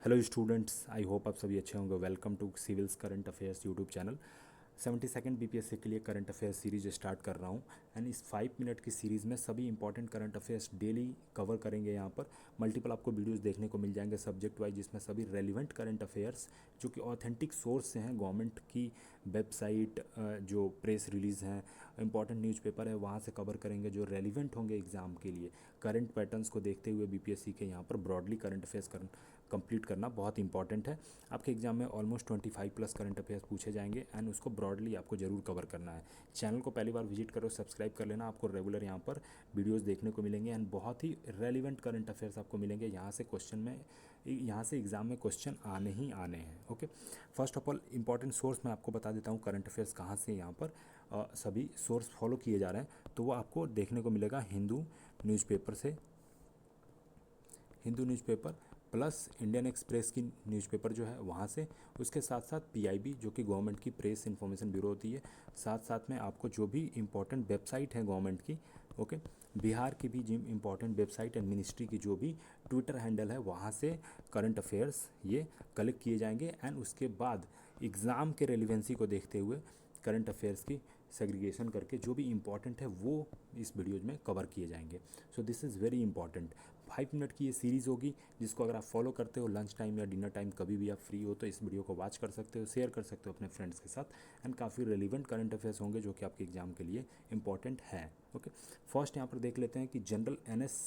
Hello students, I hope आप सभी अच्छे होंगे। Welcome to civils current affairs YouTube channel. 72nd BPSC के लिए करंट अफेयर्स सीरीज स्टार्ट कर रहा हूँ। एंड इस 5 मिनट की सीरीज़ में सभी important current affairs daily cover करेंगे। यहाँ पर मल्टीपल आपको वीडियोस देखने को मिल जाएंगे सब्जेक्ट वाइज, जिसमें सभी रेलिवेंट करंट अफेयर्स जो कि ऑथेंटिक सोर्स से हैं, गवर्नमेंट की वेबसाइट, जो प्रेस रिलीज़ हैं, इंपॉर्टेंट न्यूज़पेपर है, वहाँ से कवर करेंगे जो रेलिवेंट होंगे एग्ज़ाम के लिए। करंट पैटर्न्स को देखते हुए बीपीएससी के यहाँ पर ब्रॉडली करंट अफेयर्स कंप्लीट करना बहुत इंपॉर्टेंट है। आपके एग्जाम में ऑलमोस्ट 25+ करंट अफेयर्स पूछे जाएंगे एंड उसको ब्रॉडली आपको जरूर कवर करना है। चैनल को पहली बार विजिट करो, सब्सक्राइब कर लेना, आपको रेगुलर यहाँ पर वीडियोस देखने को मिलेंगे एंड बहुत ही रेलिवेंट करंट अफेयर्स आपको मिलेंगे। यहाँ से एग्जाम में क्वेश्चन आने ही आने हैं। Okay, first of all important source मैं आपको बता देता हूँ करंट अफेयर्स कहाँ से यहाँ पर सभी सोर्स फॉलो किए जा रहे हैं। तो वो आपको देखने को मिलेगा हिंदू न्यूज़पेपर से, Hindu newspaper plus Indian express की न्यूज़पेपर जो है वहाँ से, उसके साथ साथ पीआईबी जो कि गवर्नमेंट की प्रेस इन्फॉर्मेशन ब्यूरो होती है, साथ साथ में आपको जो भी इंपॉर्टेंट वेबसाइट है गवर्नमेंट की, ओके, बिहार की भी जिन इंपॉर्टेंट वेबसाइट एंड मिनिस्ट्री की जो भी ट्विटर हैंडल है वहाँ से करंट अफेयर्स ये कलेक्ट किए जाएंगे। एंड उसके बाद एग्ज़ाम के रेलिवेंसी को देखते हुए करंट अफेयर्स की सेग्रीगेशन करके जो भी इंपॉर्टेंट है वो इस वीडियोज में कवर किए जाएंगे। So this is very important. 5 minute की ये सीरीज़ होगी जिसको अगर आप फॉलो करते हो लंच टाइम या डिनर टाइम कभी भी आप फ्री हो तो इस वीडियो को वॉच कर सकते हो, शेयर कर सकते हो अपने फ्रेंड्स के साथ एंड काफ़ी रेलिवेंट करंट अफेयर्स होंगे जो कि आपके एग्जाम के लिए इंपॉर्टेंट है। ओके, फर्स्ट यहाँ पर देख लेते हैं कि general NS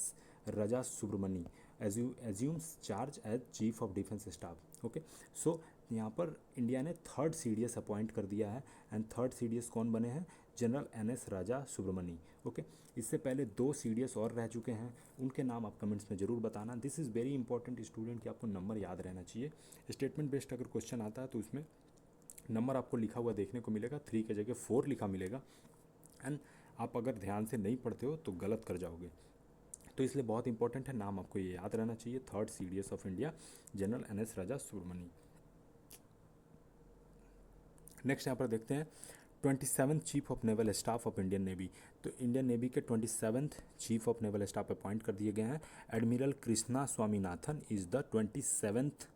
Raja Subramani assumes charge as chief of defence staff. Okay, so यहाँ पर इंडिया ने 3rd CDS अपॉइंट कर दिया है एंड 3rd CDS कौन बने हैं? General NS Raja Subramani. Okay, इससे पहले 2 CDS और रह चुके हैं, उनके नाम आप कमेंट्स में ज़रूर बताना। This is very important student कि आपको नंबर याद रहना चाहिए। स्टेटमेंट बेस्ड अगर क्वेश्चन आता है तो उसमें नंबर आपको लिखा हुआ देखने को मिलेगा, 3 की जगह 4 लिखा मिलेगा एंड आप अगर ध्यान से नहीं पढ़ते हो तो गलत कर जाओगे। तो इसलिए बहुत इंपॉर्टेंट है, नाम आपको ये याद रहना चाहिए। 3rd CDS of India general NS Raja Subramani. Next यहाँ पर देखते हैं 27th chief of naval staff of Indian navy. तो इंडियन नेवी के 27th chief of naval staff appoint कर दिए गए हैं। Admiral Krishna Swaminathan is the 27th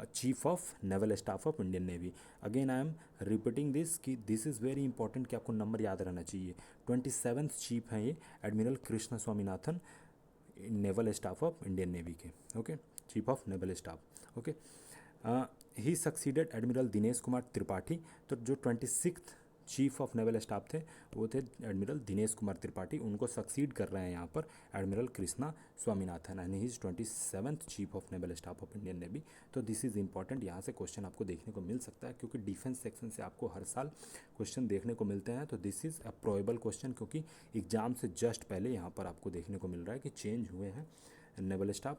chief of naval staff of Indian navy. Again I am repeating this कि this is very important कि आपको number याद रहना चाहिए। 27th चीफ हैं ये admiral Krishna Swaminathan, naval staff of Indian navy के। Okay, chief of naval staff. Okay, he succeeded admiral Dinesh Kumar Tripathi. तो जो 26th chief of naval staff थे वो थे एडमिरल दिनेश कुमार त्रिपाठी, उनको सक्सीड कर रहे हैं यहाँ पर admiral Krishna Swaminathan and he is 27th chief of naval staff of Indian navy. तो दिस इज़ इंपॉर्टेंट, यहाँ से क्वेश्चन आपको देखने को मिल सकता है क्योंकि डिफेंस सेक्शन से आपको हर साल क्वेश्चन देखने को मिलते हैं। तो this is a probable question क्योंकि एग्जाम से जस्ट पहले यहाँ पर आपको देखने को मिल रहा है कि चेंज हुए हैं naval staff,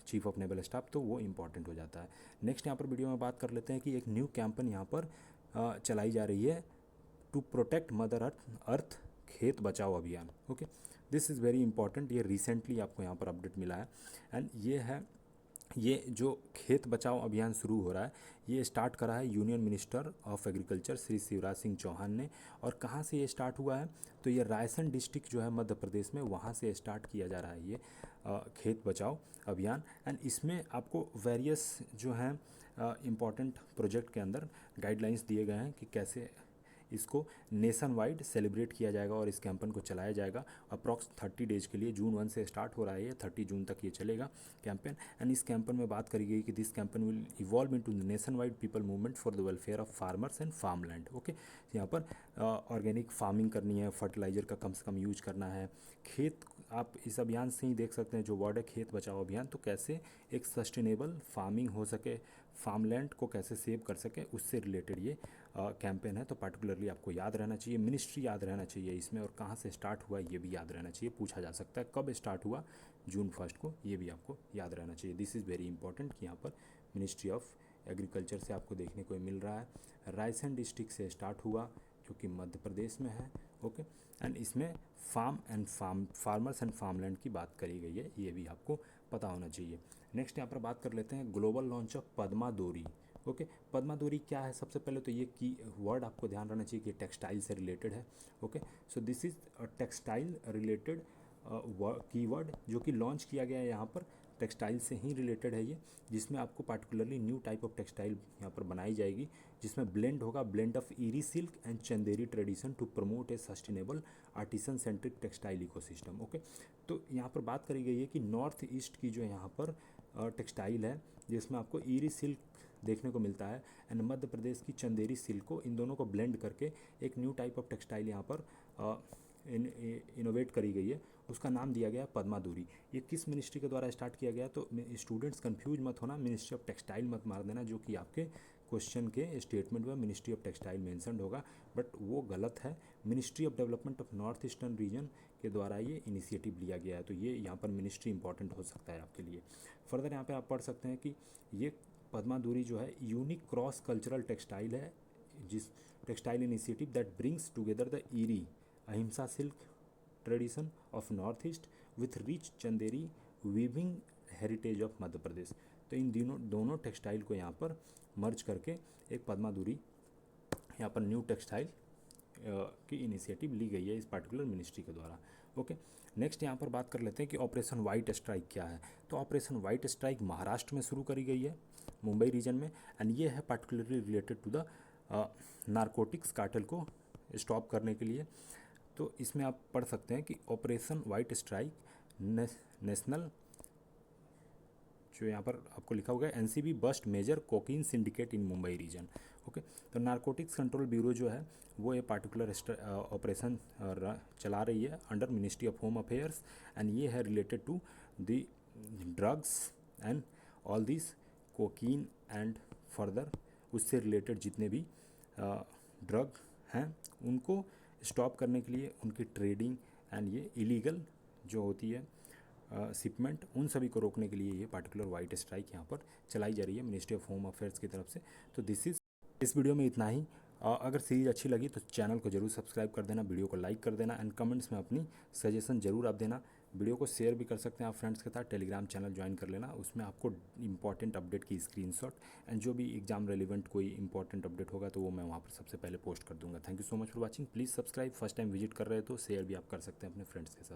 chief of naval staff, तो वो इंपॉर्टेंट हो जाता है। नेक्स्ट यहाँ पर वीडियो में बात कर लेते हैं कि एक न्यू कैंपेन यहाँ पर चलाई जा रही है टू प्रोटेक्ट मदर अर्थ खेत बचाओ अभियान। Okay, this is very important, ये रिसेंटली आपको यहाँ पर अपडेट मिला है एंड ये जो खेत बचाओ अभियान शुरू हो रहा है ये स्टार्ट करा है union minister of agriculture Shri Shivraj Singh Chouhan ने। और कहाँ से ये स्टार्ट हुआ है? तो ये रायसेन डिस्ट्रिक्ट जो है मध्य प्रदेश में, वहाँ से स्टार्ट किया जा रहा है ये खेत बचाओ अभियान। एंड इसमें आपको वेरियस जो हैं इम्पॉर्टेंट प्रोजेक्ट के अंदर गाइडलाइंस दिए गए हैं कि कैसे इसको नेशन वाइड सेलिब्रेट किया जाएगा और इस कैंपेन को चलाया जाएगा अप्रॉक्स 30 डेज के लिए। June 1 से स्टार्ट हो रहा है ये, 30 जून तक ये चलेगा कैंपेन। एंड इस कैंपेन में बात करी गई कि this campaign will evolve into the nation wide people movement for the welfare of farmers and farmland. Okay, यहाँ पर ऑर्गेनिक फार्मिंग करनी है, फर्टिलाइजर का कम से कम यूज करना है, खेत, आप इस अभियान से ही देख सकते हैं जो वर्ड है खेत बचाओ अभियान, तो कैसे एक सस्टेनेबल फार्मिंग हो सके, फार्मलैंड को कैसे सेव कर सके, उससे रिलेटेड ये कैंपेन है। तो पर्टिकुलरली आपको याद रहना चाहिए, मिनिस्ट्री याद रहना चाहिए इसमें, और कहाँ से स्टार्ट हुआ ये भी याद रहना चाहिए, पूछा जा सकता है कब स्टार्ट हुआ, June 1 को, ये भी आपको याद रहना चाहिए। दिस इज़ वेरी इंपॉर्टेंट कि यहाँ पर मिनिस्ट्री ऑफ एग्रीकल्चर से आपको देखने को मिल रहा है। रायसेन डिस्ट्रिक्ट से स्टार्ट हुआ जो कि मध्य प्रदेश में है। ओके, एंड इसमें फार्मर्स एंड फार्मलैंड की बात करी गई है, ये भी आपको पता होना चाहिए। नेक्स्ट यहाँ पर बात कर लेते हैं ग्लोबल लॉन्च ऑफ पद्मा डोरी। ओके, पद्मा डोरी क्या है? सबसे पहले तो ये की वर्ड आपको ध्यान रखना चाहिए कि टेक्सटाइल से रिलेटेड है। Okay, so this is textile related keyword जो कि लॉन्च किया गया है यहाँ पर टेक्सटाइल से ही रिलेटेड है ये, जिसमें आपको particularly new type of textile यहाँ पर बनाई जाएगी, जिसमें ब्लेंड होगा, blend of Eri silk and Chanderi tradition to promote a sustainable artisan centric textile ecosystem. Okay, तो यहाँ पर बात करी गई है कि नॉर्थ ईस्ट की जो यहाँ पर टेक्सटाइल है, जिसमें आपको ईरी सिल्क देखने को मिलता है एंड मध्य प्रदेश की चंदेरी सिल्क को, इन दोनों को ब्लेंड करके एक न्यू टाइप ऑफ टेक्सटाइल यहाँ पर इनोवेट करी गई है। उसका नाम दिया गया पद्माधुरी। ये किस मिनिस्ट्री के द्वारा स्टार्ट किया गया? तो स्टूडेंट्स कंफ्यूज मत होना, मिनिस्ट्री ऑफ टेक्सटाइल मत मार देना, जो कि आपके क्वेश्चन के स्टेटमेंट में मिनिस्ट्री ऑफ टेक्सटाइल मेंशनड होगा, बट वो गलत है। Ministry of development of north eastern region के द्वारा ये इनिशिएटिव लिया गया है, तो ये यहाँ पर मिनिस्ट्री इंपॉर्टेंट हो सकता है आपके लिए। फर्दर यहाँ पे आप पढ़ सकते हैं कि ये पद्माधुरी जो है यूनिक क्रॉस कल्चरल टेक्सटाइल है, जिस textile initiative that brings together the Eri ahimsa silk tradition of north east with rich Chanderi weaving heritage of Madhya Pradesh. तो इन दोनों टेक्सटाइल को यहाँ पर मर्ज करके एक पद्माधुरी यहाँ पर न्यू टेक्सटाइल की इनिशिएटिव ली गई है इस पार्टिकुलर मिनिस्ट्री के द्वारा। ओके, नेक्स्ट यहाँ पर बात कर लेते हैं कि ऑपरेशन वाइट स्ट्राइक क्या है। तो ऑपरेशन वाइट स्ट्राइक महाराष्ट्र में शुरू करी गई है, मुंबई रीजन में, एंड ये है particularly related to the narcotics cartel को स्टॉप करने के लिए। तो इसमें आप पढ़ सकते हैं कि ऑपरेशन वाइट स्ट्राइक नेशनल, जो यहाँ पर आपको लिखा होगा NCB bust major cocaine syndicate in Mumbai region. Okay, तो नारकोटिक्स कंट्रोल ब्यूरो जो है वो ये पार्टिकुलर ऑपरेशन चला रही है under ministry of home affairs, and ये है related to the drugs and all this cocaine and further उससे रिलेटेड जितने भी ड्रग हैं उनको स्टॉप करने के लिए, उनकी ट्रेडिंग एंड ये इलीगल जो होती है शिपमेंट, उन सभी को रोकने के लिए ये पार्टिकुलर वाइट स्ट्राइक यहाँ पर चलाई जा रही है मिनिस्ट्री ऑफ होम अफेयर्स की तरफ से। तो इस वीडियो में इतना ही। अगर सीरीज़ अच्छी लगी तो चैनल को जरूर सब्सक्राइब कर देना, वीडियो को लाइक कर देना, एंड कमेंट्स में अपनी सजेशन जरूर आप देना। वीडियो को शेयर भी कर सकते हैं आप फ्रेंड्स के साथ। टेलीग्राम चैनल ज्वाइन कर लेना, उसमें आपको इंपॉर्टेंट अपडेट की स्क्रीनशॉट एंड जो भी एग्जाम रेलिवेंट कोई इंपॉर्टेंट अपडेट होगा तो वो मैं वहाँ पर सबसे पहले पोस्ट कर दूंगा। Thank you so much for watching. Please subscribe. First time visit कर रहे हो तो शेयर भी आप कर सकते हैं अपने फ्रेंड्स के साथ।